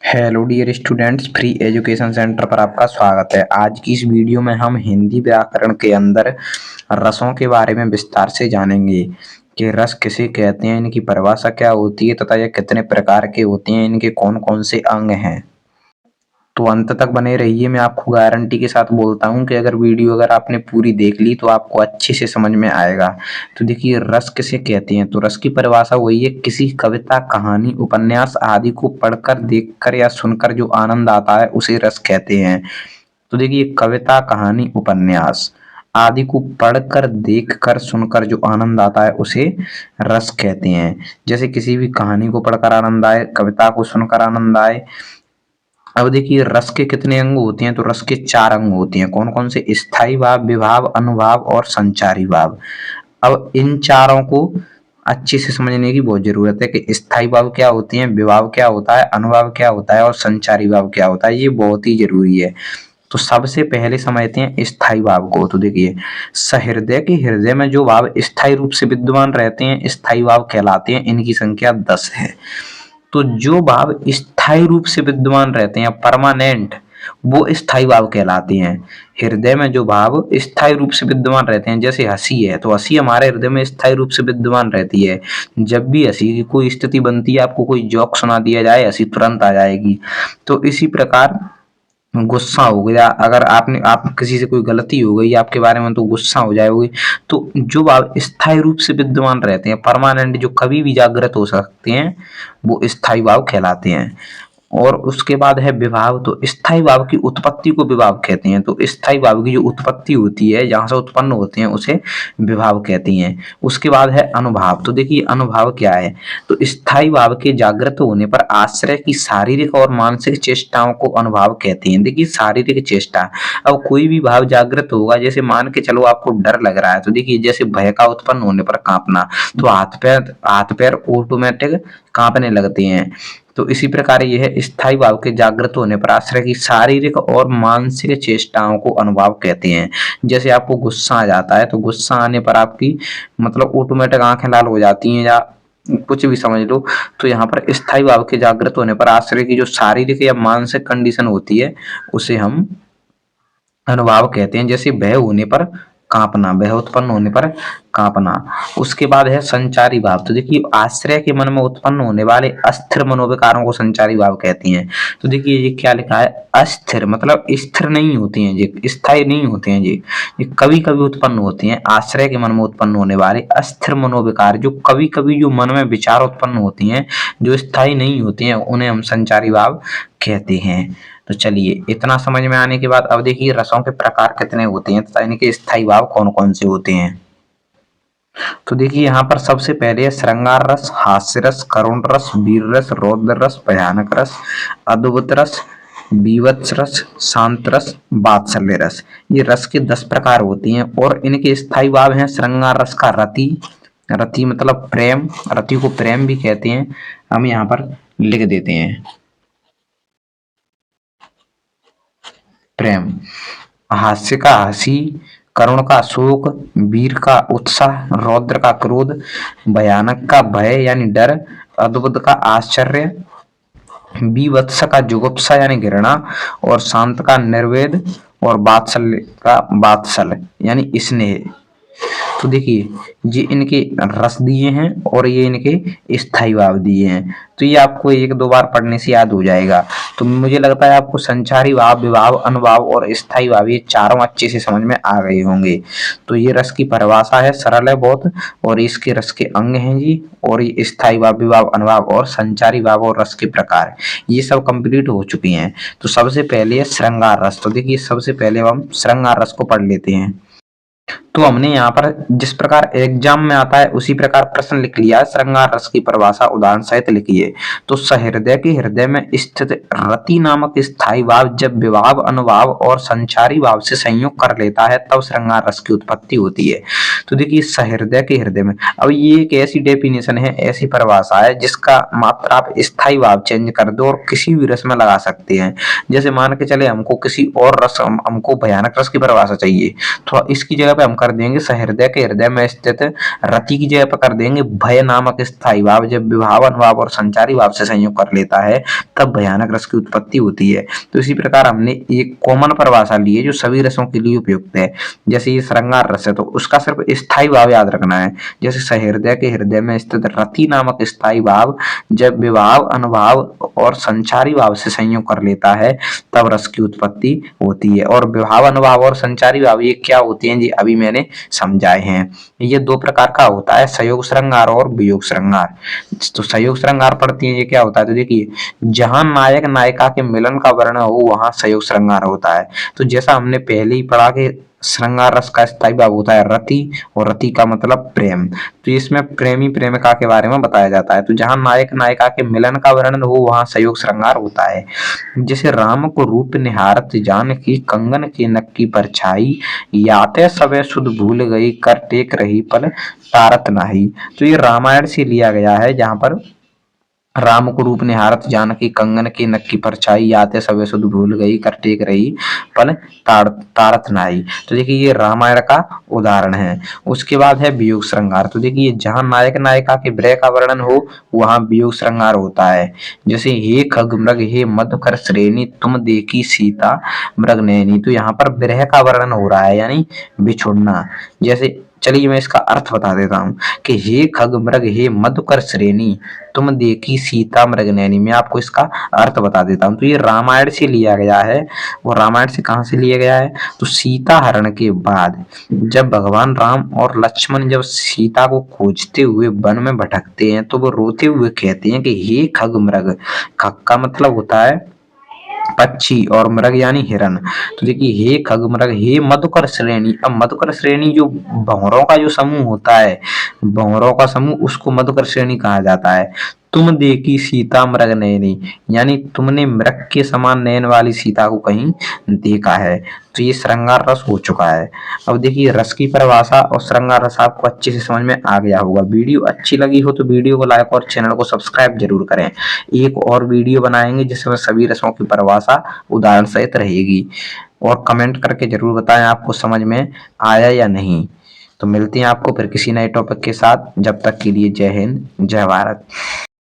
Hello dear students, free education centre पर आपका स्वागत है। आज की इस वीडियो में हम हिंदी व्याकरण के अंदर रसों के बारे में विस्तार से जानेंगे कि रस किसे कहते हैं, इनकी परिभाषा क्या होती है तथा ये कितने प्रकार के होते हैं, इनके कौन कौन से अंग हैं। तो अंत तक बने रहिए। मैं आपको गारंटी के साथ बोलता हूं कि अगर आपने पूरी देख ली तो आपको अच्छे से समझ में आएगा। तो देखिए, रस किसे कहते हैं। तो रस की परिभाषा वही है, किसी कविता, कहानी, उपन्यास आदि को पढ़कर, देखकर या सुनकर जो आनंद आता है उसे रस कहते हैं। तो देखिए, कविता, कहानी, उपन्यास आदि को पढ़कर, देखकर, सुनकर जो आनंद आता है उसे रस कहते हैं। जैसे किसी भी कहानी को पढ़कर आनंद आए, कविता को सुनकर आनंद आए। अब देखिए, रस के कितने अंग होते हैं। तो रस के 4 अंग होते हैं। कौन कौन से? स्थायी भाव, विभाव, अनुभाव और संचारी भाव। अब इन चारों को अच्छे से समझने की बहुत जरूरत है कि स्थायी भाव क्या होते हैं, विभाव क्या होता है, अनुभाव क्या होता है और संचारी भाव क्या होता है। ये बहुत ही जरूरी है। तो सबसे पहले समझते हैं स्थायी भाव को। तो देखिए, सहृदय के हृदय में जो भाव स्थायी रूप से विद्यमान रहते हैं स्थायी भाव कहलाते हैं। इनकी संख्या 10 है। तो जो भाव स्थायी रूप से विद्यमान रहते हैं, परमानेंट, वो स्थायी भाव कहलाते हैं। हृदय में जो भाव स्थायी रूप से विद्यमान रहते हैं, जैसे हंसी है, तो हंसी हमारे हृदय में स्थायी रूप से विद्यमान रहती है। जब भी हंसी की कोई स्थिति बनती है, आपको कोई जोक सुना दिया जाए, हंसी तुरंत आ जाएगी। तो इसी प्रकार गुस्सा हो गया, अगर आप किसी से कोई गलती हो गई आपके बारे में, तो गुस्सा हो जाओगे। तो जो भाव स्थायी रूप से विद्यमान रहते हैं, परमानेंट, जो कभी भी जागृत हो सकते हैं, वो स्थायी भाव कहलाते हैं। और उसके बाद है विभाव। तो स्थायी भाव की उत्पत्ति को विभाव कहते हैं। तो स्थायी भाव की जो उत्पत्ति होती है, जहां से उत्पन्न होते हैं, उसे विभाव कहते हैं। उसके बाद है अनुभाव। तो देखिए, अनुभाव क्या है। तो स्थायी भाव के जागृत होने पर आश्रय की शारीरिक और मानसिक चेष्टाओं को अनुभाव कहते हैं। देखिए, शारीरिक चेष्टा, अब कोई भी भाव जागृत होगा, जैसे मान के चलो आपको डर लग रहा है, तो देखिए, जैसे भय का उत्पन्न होने पर कांपना, तो हाथ पैर ऑटोमेटिक कांपने लगते हैं। तो इसी प्रकार यह स्थायी भाव के जागृत होने पर आश्रय की शारीरिक और मानसिक चेष्टाओं को अनुभाव कहते हैं। जैसे आपको गुस्सा आ जाता है, तो गुस्सा आने पर आपकी मतलब ऑटोमेटिक आंखें लाल हो जाती हैं, या कुछ भी समझ लो। तो यहाँ पर स्थायी भाव के जागृत होने पर आश्रय की जो शारीरिक या मानसिक कंडीशन होती है, उसे हम अनुभाव कहते हैं। जैसे भय होने पर कांपना, भय उत्पन्न होने पर कांपना। उसके बाद है संचारी भाव। तो देखिए, आश्रय के मन में उत्पन्न होने वाले अस्थिर मनोविकारों को संचारी भाव कहते हैं। तो देखिए, ये क्या लिखा है, अस्थिर, मतलब स्थिर नहीं होते हैं, ये स्थायी नहीं होते हैं, ये कभी कभी उत्पन्न होते हैं। आश्रय के मन में उत्पन्न होने वाले अस्थिर मनोविकार, जो कभी कभी जो मन में विचार उत्पन्न होते हैं, जो स्थायी नहीं होते हैं, उन्हें हम संचारी भाव कहते हैं। तो चलिए, इतना समझ में आने के बाद अब देखिए, रसों के प्रकार कितने होते हैं तथा इनके स्थायी भाव कौन कौन से होते हैं। तो देखिए, यहाँ पर सबसे पहले है श्रृंगार रस, हास्य रस, करुण रस, वीर रस, रौद्र रस, भयानक रस, अद्भुत रस, बीभत्स रस, शांत रस, वात्सल्य रस। ये रस के 10 प्रकार होती हैं और इनके स्थायी भाव हैं। श्रृंगार रस का रति, रति मतलब प्रेम, रति को प्रेम भी कहते हैं। हम यहाँ पर लिख देते हैं प्रेम। हास्य का हंसी, करुण का शोक, वीर का उत्साह, रौद्र का क्रोध, भयानक का भय यानी डर, अद्भुत का आश्चर्य, बीभत्स का जुगुप्सा यानी घृणा, और शांत का निर्वेद, और वात्सल्य का वात्सल यानी स्नेह। तो देखिए, ये इनके रस दिए हैं और ये इनके स्थायी भाव दिए हैं। तो ये आपको 1-2 बार पढ़ने से याद हो जाएगा। तो मुझे लगता है आपको संचारी भाव, विभाव, अनुभाव और स्थायी भाव ये चारों अच्छे से समझ में आ गए होंगे। तो ये रस की परिभाषा है, सरल है बहुत, और इसके रस के अंग हैं जी, और ये स्थायी भाव, विभाव, अनुभाव और संचारी भाव और रस के प्रकार, ये सब कंप्लीट हो चुकी हैं। तो सबसे पहले है श्रृंगार रस। तो देखिए, सबसे पहले हम श्रृंगार रस को पढ़ लेते हैं। तो हमने यहाँ पर जिस प्रकार एग्जाम में आता है उसी प्रकार प्रश्न लिख लिया है। श्रृंगार रस की परिभाषा उदाहरण सहित लिखिए। तो सहृदय के हृदय में स्थित रति नामक स्थायी भाव जब विभाव, अनुभाव और संचारी भाव से संयोग कर लेता है, तब श्रृंगार रस की उत्पत्ति होती है। तो देखिए, सहृदय के हृदय में, अब ये एक ऐसी डेफिनेशन है, ऐसी परिभाषा है जिसका मात्र आप स्थायी भाव चेंज कर दो और किसी भी रस में लगा सकते हैं। जैसे मान के चले हमको किसी और रस, हमको भयानक रस की परिभाषा चाहिए, तो इसकी जगह पे हम कर कर देंगे सहृदय के हृदय में स्थित रति की जगह पर कर देंगे भय नामक स्थायी भाव। जब विभाव अनुभाव और संचारी भाव से संयोग कर लेता है तब भयानक रस की उत्पत्ति होती है। तो इसी प्रकार हमने एक कॉमन परिभाषा ली है जो सभी रसों के लिए उपयुक्त है। जैसे ये श्रृंगार रस है तो उसका सिर्फ स्थायी भाव याद रखना है। जैसे सहृदय के हृदय में स्थित रति नामक स्थायी भाव जब विभाव अनुभाव और संचारी भाव से संयोग कर लेता है तब रस की उत्पत्ति होती है। और विभाव अनुभाव और संचारी भाव ये क्या होते हैं जी, अभी मैंने समझाए हैं। ये दो प्रकार का होता है, संयोग श्रृंगार और वियोग श्रृंगार। तो संयोग श्रृंगार पढ़ती है, ये क्या होता है तो देखिए, जहां नायक नायिका के मिलन का वर्णन हो वहां संयोग श्रृंगार होता है। तो जैसा हमने पहले ही पढ़ा कि श्रृंगार रस का स्थायी भाव होता है रति, और रति का मतलब प्रेम। तो इसमें प्रेमी प्रेमिका के बारे में बताया जाता है। तो जहां नायक नायिका के मिलन का वर्णन हो वहां संयोग श्रृंगार होता है। जैसे राम को रूप निहारत जानकी कंगन के नक की परछाई, याते सबे सुध भूल गई कर टेक रही पल तारत नाही। तो ये रामायण से लिया गया है, जहां पर राम को रूप निहारत जानकी कंगन की नक की परछाई, याते सबे सुध भूल गई कर टेक रही पल तारत नाही। तो देखिए ये रामायण का उदाहरण है। उसके बाद है वियोग श्रृंगार। तो देखिए जहां नायक नायिका के विरह का वर्णन हो वहां वियोग श्रृंगार होता है। जैसे हे खग मृग हे मधुकर श्रेणी तुम देखी सीता मृग नैनी। तो यहाँ पर विरह का वर्णन हो रहा है यानी बिछुड़ना। जैसे चलिए मैं इसका अर्थ बता देता हूँ कि हे खग मृग हे मधुकर श्रेणी तुम देखी सीता मृग नैनी। मैं आपको इसका अर्थ बता देता हूँ। तो ये रामायण से लिया गया है। और रामायण से कहाँ से लिया गया है तो सीता हरण के बाद जब भगवान राम और लक्ष्मण जब सीता को खोजते हुए वन में भटकते हैं तो वो रोते हुए कहते हैं कि हे खग मृग। खग का मतलब होता है पक्षी और मृग यानी हिरण। तो देखिए हे खग मृग हे मधुकर श्रेणी। अब मधुकर श्रेणी जो भंवरों का जो समूह होता है, भंवरों का समूह, उसको मधुकर श्रेणी कहा जाता है। तुम देखी सीता मृग नयनी यानी तुमने मृग के समान नयन वाली सीता को कहीं देखा है। तो ये श्रृंगार रस हो चुका है। अब देखिए रस की परिभाषा और श्रृंगार रस आपको अच्छे से समझ में आ गया होगा। वीडियो अच्छी लगी हो तो वीडियो को लाइक और चैनल को सब्सक्राइब जरूर करें। एक और वीडियो बनाएंगे जिसमें सभी रसों की परिभाषा उदाहरण सहित रहेगी। और कमेंट करके जरूर बताएं आपको समझ में आया या नहीं। तो मिलते हैं आपको फिर किसी नए टॉपिक के साथ। जब तक के लिए जय हिंद जय भारत।